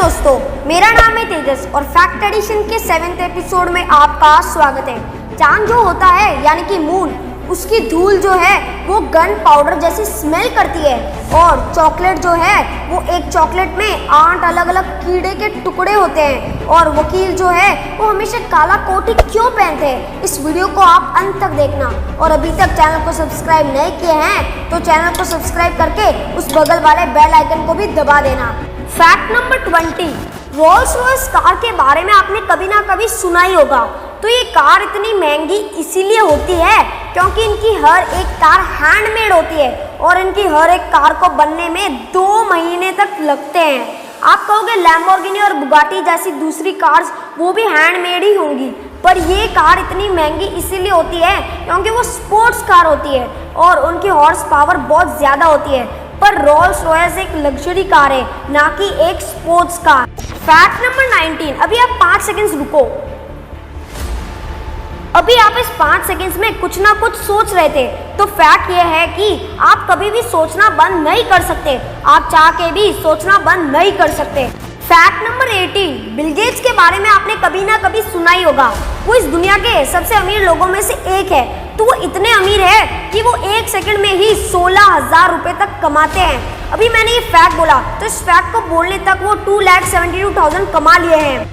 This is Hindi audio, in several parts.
दोस्तों, मेरा नाम है तेजस और फैक्ट एडिशन के 7th एपिसोड में आपका स्वागत है। चांद जो होता है यानी कि मून, उसकी धूल जो है वो गन पाउडर जैसी स्मेल करती है और चॉकलेट जो है वो एक चॉकलेट में 8 अलग अलग कीड़े के टुकड़े होते हैं। और वकील जो है वो हमेशा काला कोट ही क्यों पहनते हैं, इस वीडियो को आप अंत तक देखना। और अभी तक चैनल को सब्सक्राइब नहीं किए हैं तो चैनल को सब्सक्राइब करके उस बगल वाले बेल आइकन को भी दबा देना। Fact number 20, Rolls Royce car के बारे में आपने कभी ना कभी सुना ही होगा। तो ये कार इतनी महंगी इसीलिए होती है क्योंकि इनकी हर एक कार हैंडमेड होती है और इनकी हर एक कार को बनने में 2 महीने तक लगते हैं। आप कहोगे लैम्बोर्गिनी और बुगाटी जैसी दूसरी कार्स वो भी हैंडमेड ही होंगी, पर ये कार इतनी महंगी इसीलिए होती है क्योंकि वो स्पोर्ट्स कार होती है और उनकी हॉर्स पावर बहुत ज़्यादा होती है। पर रोल्स रॉयस एक लग्जरी कार है, ना कि एक स्पोर्ट्स कार। फैक्ट नंबर 19, अभी आप 5 सेकंड्स रुको। अभी आप इस 5 सेकंड्स में कुछ ना कुछ सोच रहे थे, तो फैक्ट ये है कि आप कभी भी सोचना बंद नहीं कर सकते, आप चाह के भी सोचना बंद नहीं कर सकते। फैक्ट नंबर 18, बिल गेट्स के बारे में आपने कभी ना कभी सुना ही होगा। वो इस दुनिया के सबसे अमीर लोगों में से एक है। तो वो इतने अमीर है कि वो 1 सेकंड में ही 16,000 रुपए तक कमाते हैं। अभी मैंने ये फैक्ट बोला तो इस फैक्ट को बोलने तक वो 2,72,000 कमा लिए हैं।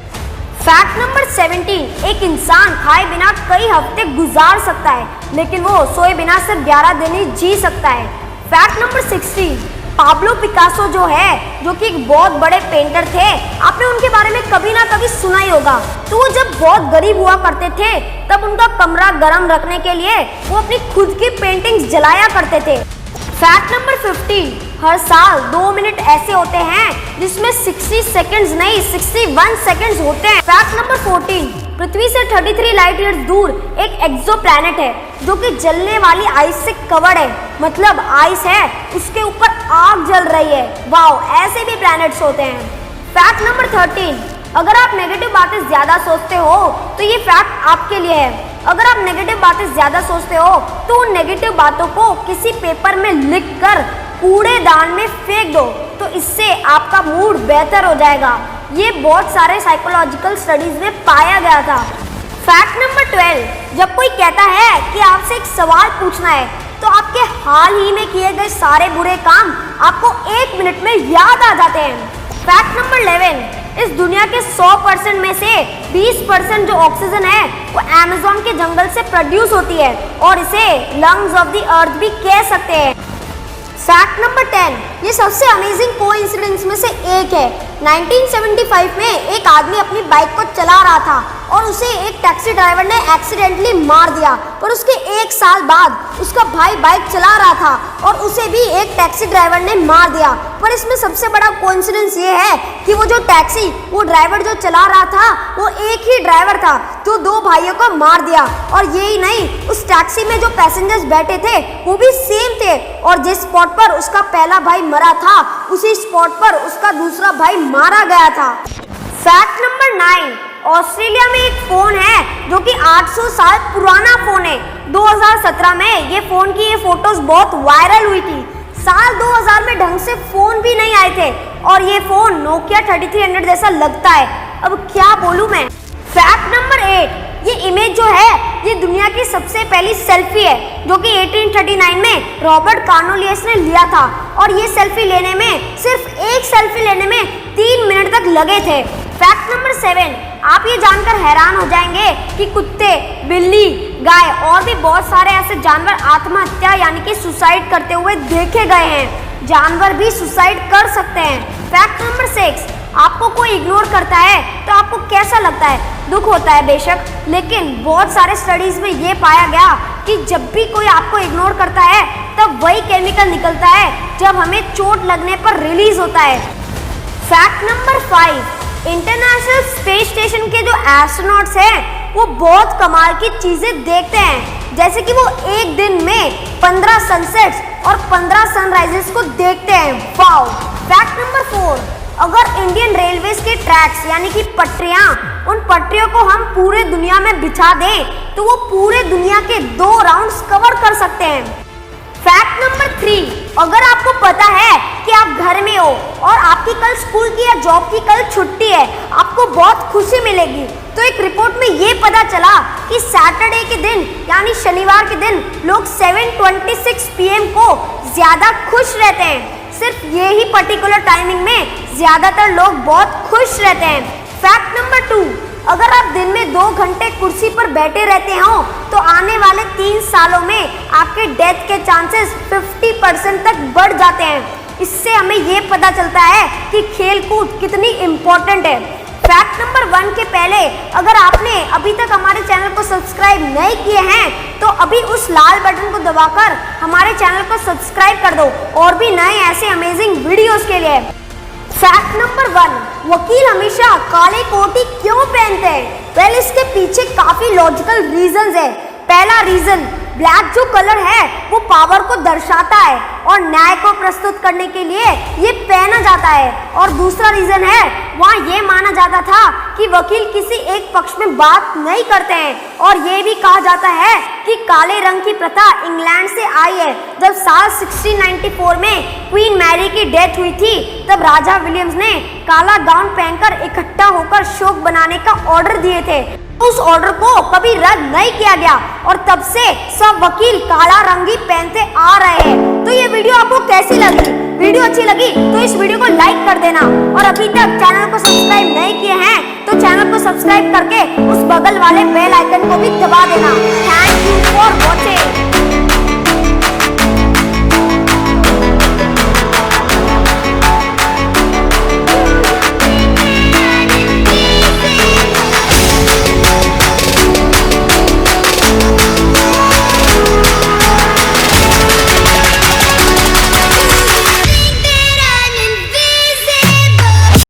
फैक्ट नंबर 17, एक इंसान खाए बिना कई हफ्ते गुजार सकता है लेकिन वो सोए बिना सिर्फ 11 दिन ही जी सकता है। फैक्ट नंबर 16, पाब्लो पिकासो जो है, जो कि एक बहुत बड़े पेंटर थे, आपने उनके बारे में कभी ना कभी सुना ही होगा। तो वो जब बहुत गरीब हुआ करते थे तब उनका कमरा गर्म रखने के लिए वो अपनी खुद की पेंटिंग्स जलाया करते थे। फैक्ट नंबर 15, हर साल 2 मिनट ऐसे होते हैं जिसमें 60 सेकंड्स नहीं 61 सेकंड्स होते हैं। फैक्ट नंबर 14, पृथ्वी से 33 लाइट ईयर्स दूर एक एक्सोप्लैनेट है जो कि जलने वाली आइस से कवर्ड है, मतलब आइस है उसके ऊपर आग जल रही है। वाओ, ऐसे भी प्लैनेट्स होते हैं। फैक्ट नंबर 13, अगर आप नेगेटिव बातें ज्यादा सोचते हो तो ये फैक्ट आपके लिए है। अगर आप नेगेटिव बातें ज्यादा सोचते हो तो उन नेगेटिव बातों को किसी पेपर में लिखकर कूड़ेदान में फेंक दो, तो इससे आपका मूड बेहतर हो जाएगा। ये बहुत सारे साइकोलॉजिकल स्टडीज में पाया गया था। फैक्ट नंबर 12, जब कोई कहता है कि आपसे एक सवाल पूछना है तो आपके हाल ही में किए गए सारे बुरे काम आपको 1 मिनट में याद आ जाते हैं। फैक्ट नंबर 11, इस दुनिया के 100% में से 20% जो ऑक्सीजन है वो अमेज़न के जंगल से प्रोड्यूस होती है और इसे लंग्स ऑफ द अर्थ भी कह सकते हैं। फैक्ट नंबर 10, ये सबसे अमेजिंग कोइंसिडेंस में से एक है। 1975 में एक आदमी अपनी बाइक को चला रहा था और उसे एक टैक्सी ड्राइवर ने एक्सीडेंटली मार दिया, पर उसके 1 साल बाद उसका भाई बाइक चला रहा था और उसे भी एक टैक्सी ड्राइवर ने मार दिया। पर इसमें सबसे बड़ा कोइंसिडेंस ये है कि वो ड्राइवर जो चला रहा था वो एक ही ड्राइवर था जो 2 भाइयों को मार दिया। और यही नहीं, उस टैक्सी में जो पैसेंजर्स बैठे थे वो भी सेम थे और जिस स्पॉट पर उसका पहला भाई मरा था उसी स्पॉट पर उसका दूसरा भाई मारा गया था। फैक्ट नंबर 9, ऑस्ट्रेलिया में एक फोन है जो कि 800 साल पुराना फोन है। 2017 में ये फोन की ये फोटोज बहुत वायरल हुई थी। साल 2000 में ढंग से फोन भी नहीं आए थे और ये फोन नोकिया 3300 जैसा लगता है। अब क्या बोलूं मैं। फैक्ट नंबर 8, ये इमेज जो है ये दुनिया की सबसे पहली सेल्फी है जो कि 1839 में रॉबर्ट कार्नोलियस ने लिया था और ये सेल्फी लेने में सिर्फ एक सेल्फी लेने में 3 मिनट तक लगे थे। फैक्ट नंबर 7, आप ये जानकर हैरान हो जाएंगे कि कुत्ते, बिल्ली, गाय और भी बहुत सारे ऐसे जानवर आत्महत्या यानी कि सुसाइड करते हुए देखे गए हैं। जानवर भी सुसाइड कर सकते हैं। फैक्ट नंबर 6, आपको कोई इग्नोर करता है तो आपको कैसा लगता है? दुख होता है बेशक, लेकिन बहुत सारे स्टडीज में ये पाया गया कि जब भी कोई आपको इग्नोर करता है तब वही केमिकल निकलता है जब हमें चोट लगने पर रिलीज होता है। Fact number 5, international space station के जो एस्ट्रोनॉट्स हैं वो बहुत कमाल की चीजें देखते हैं, जैसे कि वो एक दिन में 15 सनसेट्स और 15 सनराइजेस को देखते हैं। वाओ। फैक्ट नंबर 4, अगर इंडियन रेलवेज के ट्रैक्स यानी कि पटरियां, उन पटरियों को हम पूरे दुनिया में बिछा दें तो वो पूरे दुनिया के 2 राउंड्स कवर कर सकते हैं। फैक्ट नंबर 3, अगर आपको पता है कि आप घर में हो और आपकी कल स्कूल की या जॉब की कल छुट्टी है, आपको बहुत खुशी मिलेगी। तो एक रिपोर्ट में ये पता चला कि सैटरडे के दिन यानी शनिवार के दिन लोग 7:26 PM को ज्यादा खुश रहते हैं। सिर्फ ये ही पर्टिकुलर टाइमिंग में ज्यादातर लोग बहुत खुश रहते हैं। फैक्ट नंबर 2, अगर आप दिन में 2 घंटे कुर्सी पर बैठे रहते हो तो आने वाले 3 सालों में आपके डेथ के चांसेस 50% तक बढ़ जाते हैं। इससे हमें ये पता चलता है कि खेलकूद कितनी इम्पोर्टेंट है। फैक्ट नंबर 1 के पहले अगर आपने अभी तक हमारे चैनल को सब्सक्राइब नहीं किए हैं तो अभी उस लाल बटन को दबाकर हमारे चैनल को सब्सक्राइब कर दो और भी नए ऐसे अमेजिंग वीडियोस के लिए। फैक्ट नंबर 1, वकील हमेशा काले कोट ही क्यों पहनते हैं? वेल, इसके पीछे काफी लॉजिकल रीजंस है। पहला रीजन, ब्लैक जो कलर है वो पावर को दर्शाता है और न्याय को प्रस्तुत करने के लिए ये पहना जाता है। और दूसरा रीजन है, वहाँ ये माना जाता था कि वकील किसी एक पक्ष में बात नहीं करते हैं। और ये भी कहा जाता है कि काले रंग की प्रथा इंग्लैंड से आई है। जब साल 1694 में क्वीन मैरी की डेथ हुई थी तब राजा विलियम्स ने काला गाउन पहनकर इकट्ठा होकर शोक बनाने का ऑर्डर दिए थे। उस ऑर्डर को कभी रद्द नहीं किया गया और तब से सब वकील काला रंग ही पहनते आ रहे हैं। तो ये वीडियो आपको कैसी लगी? वीडियो अच्छी लगी तो इस वीडियो को लाइक कर देना और अभी तक चैनल को सब्सक्राइब नहीं किए हैं तो चैनल को सब्सक्राइब करके उस बगल वाले बेल आइकन को भी दबा देना। Thank you for watching.